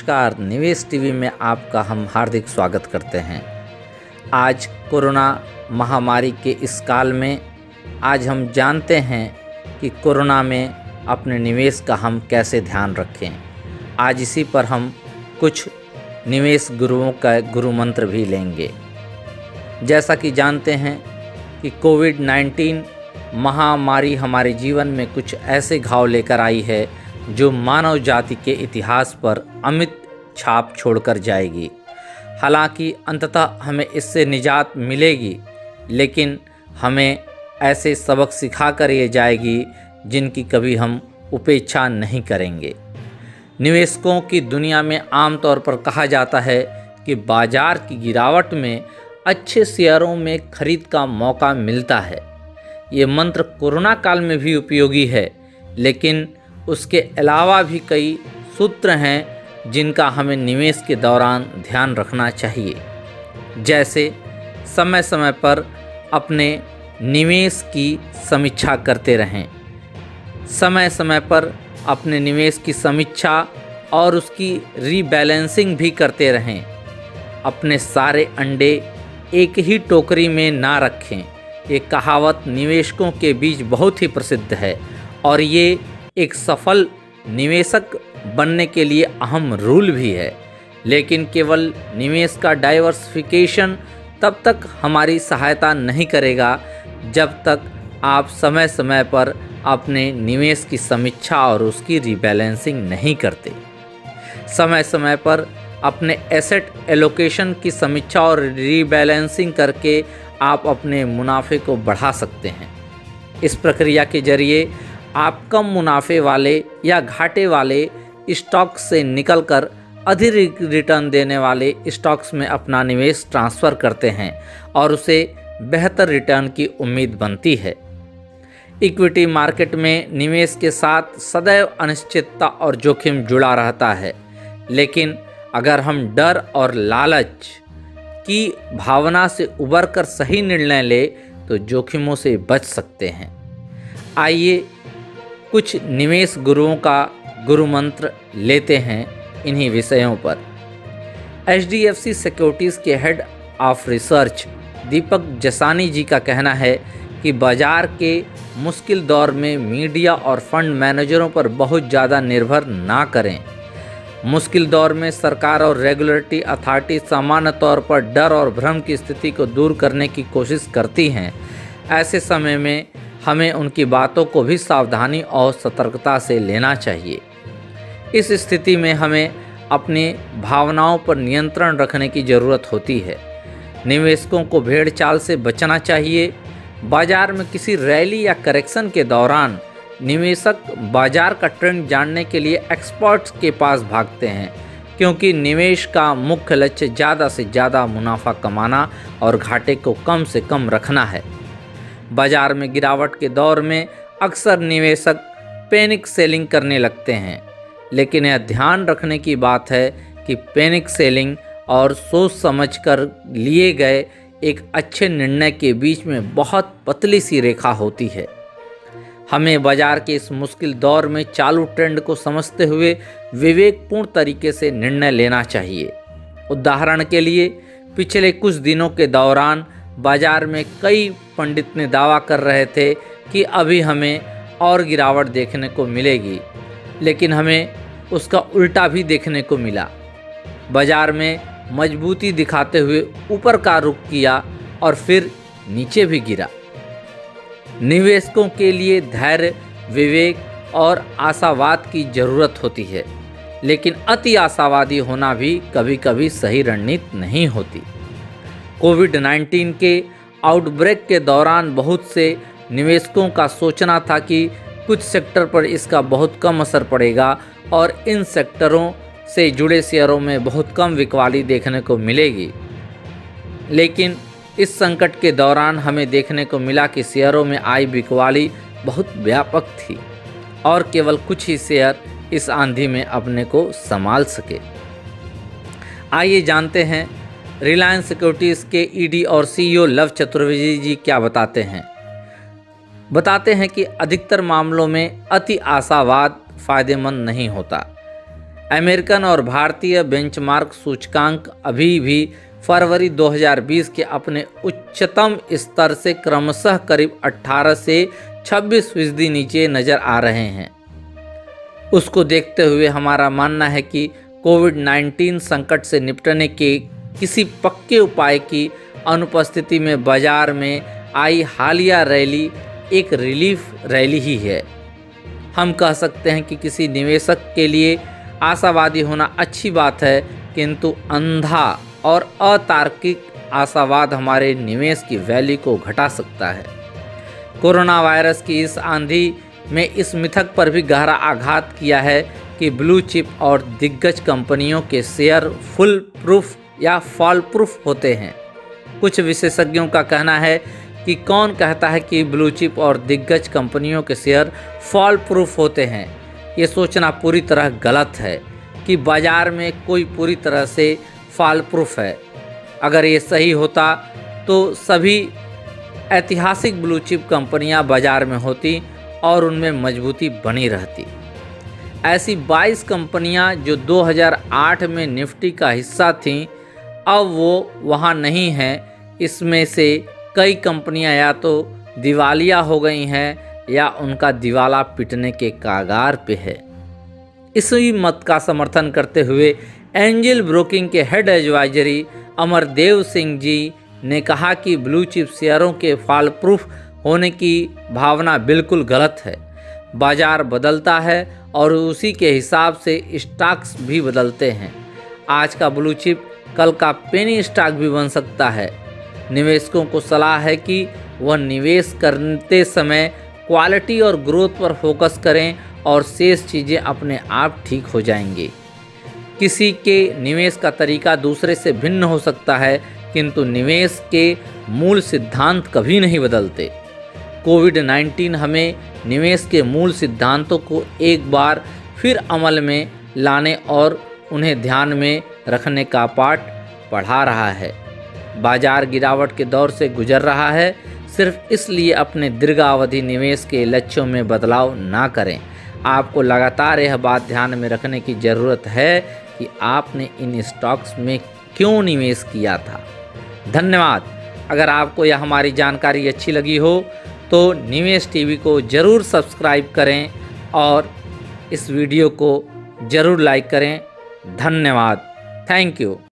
नमस्कार, निवेश टीवी में आपका हम हार्दिक स्वागत करते हैं। आज कोरोना महामारी के इस काल में आज हम जानते हैं कि कोरोना में अपने निवेश का हम कैसे ध्यान रखें। आज इसी पर हम कुछ निवेश गुरुओं का गुरु मंत्र भी लेंगे। जैसा कि जानते हैं कि कोविड-19 महामारी हमारे जीवन में कुछ ऐसे घाव लेकर आई है जो मानव जाति के इतिहास पर अमिट छाप छोड़कर जाएगी। हालांकि अंततः हमें इससे निजात मिलेगी, लेकिन हमें ऐसे सबक सिखाकर ये जाएगी जिनकी कभी हम उपेक्षा नहीं करेंगे। निवेशकों की दुनिया में आमतौर पर कहा जाता है कि बाजार की गिरावट में अच्छे शेयरों में खरीद का मौका मिलता है। ये मंत्र कोरोना काल में भी उपयोगी है, लेकिन उसके अलावा भी कई सूत्र हैं जिनका हमें निवेश के दौरान ध्यान रखना चाहिए। जैसे समय समय पर अपने निवेश की समीक्षा करते रहें, समय समय पर अपने निवेश की समीक्षा और उसकी रीबैलेंसिंग भी करते रहें। अपने सारे अंडे एक ही टोकरी में ना रखें। ये कहावत निवेशकों के बीच बहुत ही प्रसिद्ध है और ये एक सफल निवेशक बनने के लिए अहम रूल भी है। लेकिन केवल निवेश का डाइवर्सिफिकेशन तब तक हमारी सहायता नहीं करेगा जब तक आप समय समय पर अपने निवेश की समीक्षा और उसकी रीबैलेंसिंग नहीं करते। समय समय पर अपने एसेट एलोकेशन की समीक्षा और रीबैलेंसिंग करके आप अपने मुनाफे को बढ़ा सकते हैं। इस प्रक्रिया के जरिए आप कम मुनाफे वाले या घाटे वाले स्टॉक्स से निकलकर अधिक रिटर्न देने वाले स्टॉक्स में अपना निवेश ट्रांसफ़र करते हैं और उसे बेहतर रिटर्न की उम्मीद बनती है। इक्विटी मार्केट में निवेश के साथ सदैव अनिश्चितता और जोखिम जुड़ा रहता है, लेकिन अगर हम डर और लालच की भावना से उबरकर सही निर्णय ले तो जोखिमों से बच सकते हैं। आइए कुछ निवेश गुरुओं का गुरु मंत्र लेते हैं इन्हीं विषयों पर। HDFC सिक्योरिटीज़ के हेड ऑफ रिसर्च दीपक जसानी जी का कहना है कि बाजार के मुश्किल दौर में मीडिया और फंड मैनेजरों पर बहुत ज़्यादा निर्भर ना करें। मुश्किल दौर में सरकार और रेगुलेटरी अथॉरिटी सामान्य तौर पर डर और भ्रम की स्थिति को दूर करने की कोशिश करती हैं। ऐसे समय में हमें उनकी बातों को भी सावधानी और सतर्कता से लेना चाहिए। इस स्थिति में हमें अपनी भावनाओं पर नियंत्रण रखने की ज़रूरत होती है। निवेशकों को भेड़ चाल से बचना चाहिए। बाजार में किसी रैली या करेक्शन के दौरान निवेशक बाजार का ट्रेंड जानने के लिए एक्सपर्ट्स के पास भागते हैं, क्योंकि निवेश का मुख्य लक्ष्य ज़्यादा से ज़्यादा मुनाफा कमाना और घाटे को कम से कम रखना है। बाजार में गिरावट के दौर में अक्सर निवेशक पैनिक सेलिंग करने लगते हैं, लेकिन यह ध्यान रखने की बात है कि पैनिक सेलिंग और सोच समझकर लिए गए एक अच्छे निर्णय के बीच में बहुत पतली सी रेखा होती है। हमें बाजार के इस मुश्किल दौर में चालू ट्रेंड को समझते हुए विवेकपूर्ण तरीके से निर्णय लेना चाहिए। उदाहरण के लिए पिछले कुछ दिनों के दौरान बाजार में कई पंडित ने दावा कर रहे थे कि अभी हमें और गिरावट देखने को मिलेगी, लेकिन हमें उसका उल्टा भी देखने को मिला। बाजार में मजबूती दिखाते हुए ऊपर का रुख किया और फिर नीचे भी गिरा। निवेशकों के लिए धैर्य, विवेक और आशावाद की ज़रूरत होती है, लेकिन अति आशावादी होना भी कभी कभी सही रणनीति नहीं होती। कोविड-19 के आउटब्रेक के दौरान बहुत से निवेशकों का सोचना था कि कुछ सेक्टर पर इसका बहुत कम असर पड़ेगा और इन सेक्टरों से जुड़े शेयरों में बहुत कम बिकवाली देखने को मिलेगी। लेकिन इस संकट के दौरान हमें देखने को मिला कि शेयरों में आई बिकवाली बहुत व्यापक थी और केवल कुछ ही शेयर इस आंधी में अपने को संभाल सके। आइए जानते हैं रिलायंस सिक्योरिटीज़ के ED और CEO लव चतुर्वेदी जी क्या बताते हैं कि अधिकतर मामलों में अति आशावाद फ़ायदेमंद नहीं होता। अमेरिकन और भारतीय बेंचमार्क सूचकांक अभी भी फरवरी 2020 के अपने उच्चतम स्तर से क्रमशः करीब 18 से 26% नीचे नज़र आ रहे हैं। उसको देखते हुए हमारा मानना है कि कोविड-19 संकट से निपटने के किसी पक्के उपाय की अनुपस्थिति में बाजार में आई हालिया रैली एक रिलीफ रैली ही है। हम कह सकते हैं कि किसी निवेशक के लिए आशावादी होना अच्छी बात है, किंतु अंधा और अतार्किक आशावाद हमारे निवेश की वैल्यू को घटा सकता है। कोरोना वायरस की इस आंधी में इस मिथक पर भी गहरा आघात किया है कि ब्लू चिप और दिग्गज कंपनियों के शेयर फुल प्रूफ या फॉल प्रूफ होते हैं। कुछ विशेषज्ञों का कहना है कि कौन कहता है कि ब्लू चिप और दिग्गज कंपनियों के शेयर फॉल प्रूफ होते हैं। ये सोचना पूरी तरह गलत है कि बाज़ार में कोई पूरी तरह से फॉल प्रूफ है। अगर ये सही होता तो सभी ऐतिहासिक ब्लू चिप कंपनियां बाज़ार में होती और उनमें मजबूती बनी रहती। ऐसी 22 कंपनियां जो 2008 में निफ्टी का हिस्सा थीं, अब वो वहां नहीं हैं। इसमें से कई कंपनियां या तो दिवालिया हो गई हैं या उनका दिवाला पिटने के कागार पे है। इसी मत का समर्थन करते हुए एंजल ब्रोकिंग के हेड एडवाइजरी अमरदेव सिंह जी ने कहा कि ब्लू चिप शेयरों के फॉल प्रूफ होने की भावना बिल्कुल गलत है। बाजार बदलता है और उसी के हिसाब से स्टॉक्स भी बदलते हैं। आज का ब्लू चिप कल का पेनी स्टॉक भी बन सकता है। निवेशकों को सलाह है कि वह निवेश करते समय क्वालिटी और ग्रोथ पर फोकस करें और शेष चीज़ें अपने आप ठीक हो जाएंगी। किसी के निवेश का तरीका दूसरे से भिन्न हो सकता है, किंतु निवेश के मूल सिद्धांत कभी नहीं बदलते। कोविड-19 हमें निवेश के मूल सिद्धांतों को एक बार फिर अमल में लाने और उन्हें ध्यान में रखने का पाठ पढ़ा रहा है। बाजार गिरावट के दौर से गुजर रहा है, सिर्फ इसलिए अपने दीर्घावधि निवेश के लक्ष्यों में बदलाव ना करें। आपको लगातार यह बात ध्यान में रखने की ज़रूरत है कि आपने इन स्टॉक्स में क्यों निवेश किया था। धन्यवाद। अगर आपको यह हमारी जानकारी अच्छी लगी हो तो निवेश टीवी को ज़रूर सब्सक्राइब करें और इस वीडियो को ज़रूर लाइक करें। धन्यवाद। Thank you.